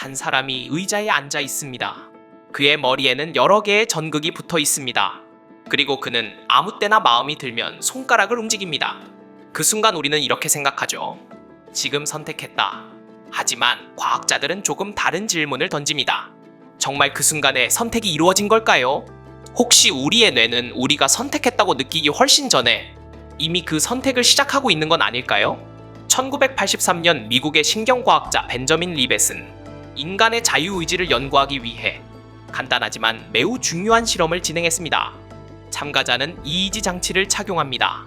한 사람이 의자에 앉아 있습니다. 그의 머리에는 여러 개의 전극이 붙어 있습니다. 그리고 그는 아무 때나 마음이 들면 손가락을 움직입니다. 그 순간 우리는 이렇게 생각하죠. 지금 선택했다. 하지만 과학자들은 조금 다른 질문을 던집니다. 정말 그 순간에 선택이 이루어진 걸까요? 혹시 우리의 뇌는 우리가 선택했다고 느끼기 훨씬 전에 이미 그 선택을 시작하고 있는 건 아닐까요? 1983년 미국의 신경과학자 벤저민 리벳은 인간의 자유의지를 연구하기 위해 간단하지만 매우 중요한 실험을 진행했습니다. 참가자는 EEG 장치를 착용합니다.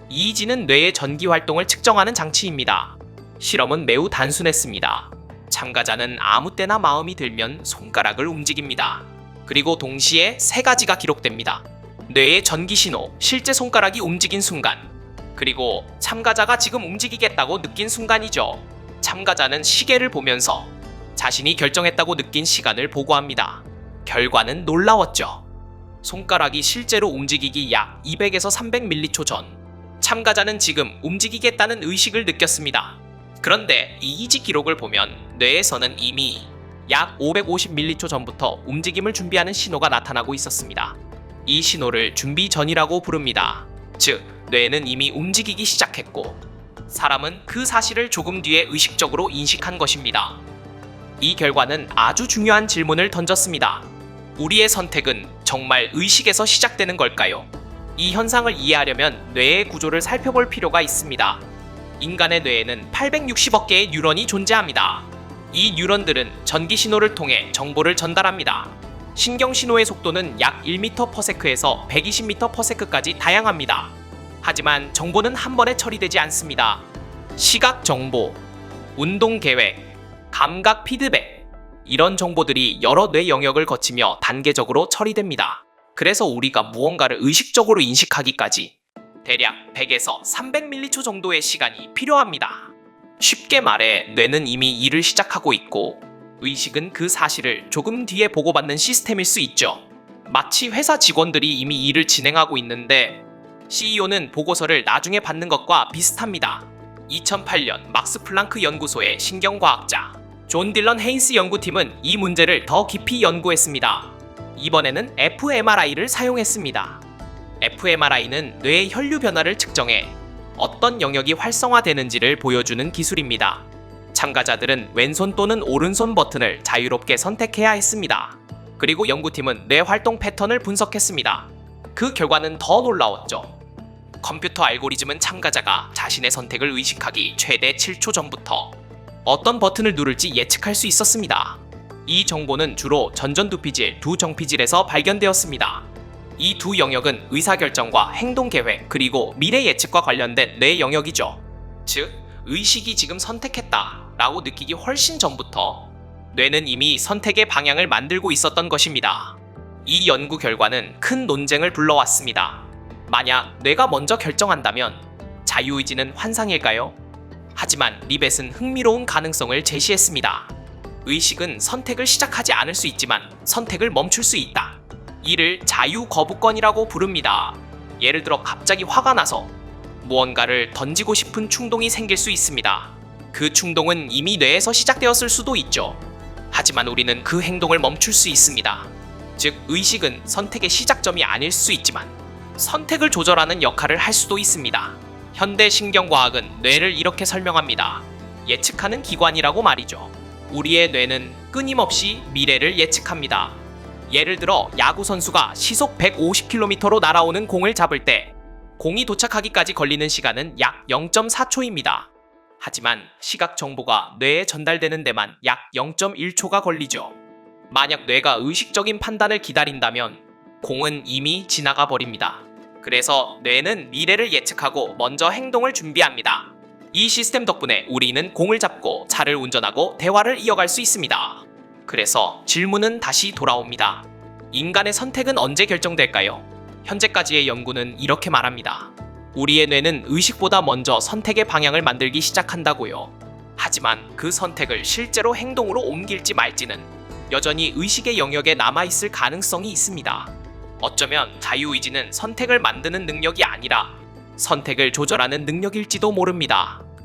EEG는 뇌의 전기 활동을 측정하는 장치입니다. 실험은 매우 단순했습니다. 참가자는 아무 때나 마음이 들면 손가락을 움직입니다. 그리고 동시에 세 가지가 기록됩니다. 뇌의 전기 신호, 실제 손가락이 움직인 순간, 그리고 참가자가 지금 움직이겠다고 느낀 순간이죠. 참가자는 시계를 보면서 자신이 결정했다고 느낀 시간을 보고합니다. 결과는 놀라웠죠. 손가락이 실제로 움직이기 약 200에서 300m초 전, 참가자는 지금 움직이겠다는 의식을 느꼈습니다. 그런데 EEG 기록을 보면 뇌에서는 이미 약 550m초 전부터 움직임을 준비하는 신호가 나타나고 있었습니다. 이 신호를 준비 전이라고 부릅니다. 즉, 뇌는 이미 움직이기 시작했고 사람은 그 사실을 조금 뒤에 의식적으로 인식한 것입니다. 이 결과는 아주 중요한 질문을 던졌습니다. 우리의 선택은 정말 의식에서 시작되는 걸까요? 이 현상을 이해하려면 뇌의 구조를 살펴볼 필요가 있습니다. 인간의 뇌에는 860억 개의 뉴런이 존재합니다. 이 뉴런들은 전기 신호를 통해 정보를 전달합니다. 신경 신호의 속도는 약 1m/s에서 120m/s까지 다양합니다. 하지만 정보는 한 번에 처리되지 않습니다. 시각 정보, 운동 계획, 감각 피드백, 이런 정보들이 여러 뇌 영역을 거치며 단계적으로 처리됩니다. 그래서 우리가 무언가를 의식적으로 인식하기까지 대략 100에서 300m초 정도의 시간이 필요합니다. 쉽게 말해 뇌는 이미 일을 시작하고 있고 의식은 그 사실을 조금 뒤에 보고받는 시스템일 수 있죠. 마치 회사 직원들이 이미 일을 진행하고 있는데 CEO는 보고서를 나중에 받는 것과 비슷합니다. 2008년 막스 플랑크 연구소의 신경과학자 존 딜런 헤인스 연구팀은 이 문제를 더 깊이 연구했습니다. 이번에는 fMRI를 사용했습니다. fMRI는 뇌의 혈류 변화를 측정해 어떤 영역이 활성화되는지를 보여주는 기술입니다. 참가자들은 왼손 또는 오른손 버튼을 자유롭게 선택해야 했습니다. 그리고 연구팀은 뇌 활동 패턴을 분석했습니다. 그 결과는 더 놀라웠죠. 컴퓨터 알고리즘은 참가자가 자신의 선택을 의식하기 최대 7초 전부터 어떤 버튼을 누를지 예측할 수 있었습니다. 이 정보는 주로 전전두피질, 두 정피질에서 발견되었습니다. 이 두 영역은 의사결정과 행동계획 그리고 미래 예측과 관련된 뇌 영역이죠. 즉, 의식이 지금 선택했다 라고 느끼기 훨씬 전부터 뇌는 이미 선택의 방향을 만들고 있었던 것입니다. 이 연구 결과는 큰 논쟁을 불러왔습니다. 만약 뇌가 먼저 결정한다면 자유의지는 환상일까요? 하지만 리벳은 흥미로운 가능성을 제시했습니다. 의식은 선택을 시작하지 않을 수 있지만 선택을 멈출 수 있다. 이를 자유거부권이라고 부릅니다. 예를 들어 갑자기 화가 나서 무언가를 던지고 싶은 충동이 생길 수 있습니다. 그 충동은 이미 뇌에서 시작되었을 수도 있죠. 하지만 우리는 그 행동을 멈출 수 있습니다. 즉, 의식은 선택의 시작점이 아닐 수 있지만 선택을 조절하는 역할을 할 수도 있습니다. 현대 신경과학은 뇌를 이렇게 설명합니다. 예측하는 기관이라고 말이죠. 우리의 뇌는 끊임없이 미래를 예측합니다. 예를 들어 야구 선수가 시속 150km로 날아오는 공을 잡을 때 공이 도착하기까지 걸리는 시간은 약 0.4초입니다. 하지만 시각 정보가 뇌에 전달되는 데만 약 0.1초가 걸리죠. 만약 뇌가 의식적인 판단을 기다린다면 공은 이미 지나가 버립니다. 그래서 뇌는 미래를 예측하고 먼저 행동을 준비합니다. 이 시스템 덕분에 우리는 공을 잡고 차를 운전하고 대화를 이어갈 수 있습니다. 그래서 질문은 다시 돌아옵니다. 인간의 선택은 언제 결정될까요? 현재까지의 연구는 이렇게 말합니다. 우리의 뇌는 의식보다 먼저 선택의 방향을 만들기 시작한다고요. 하지만 그 선택을 실제로 행동으로 옮길지 말지는 여전히 의식의 영역에 남아있을 가능성이 있습니다. 어쩌면 자유의지는 선택을 만드는 능력이 아니라 선택을 조절하는 능력일지도 모릅니다.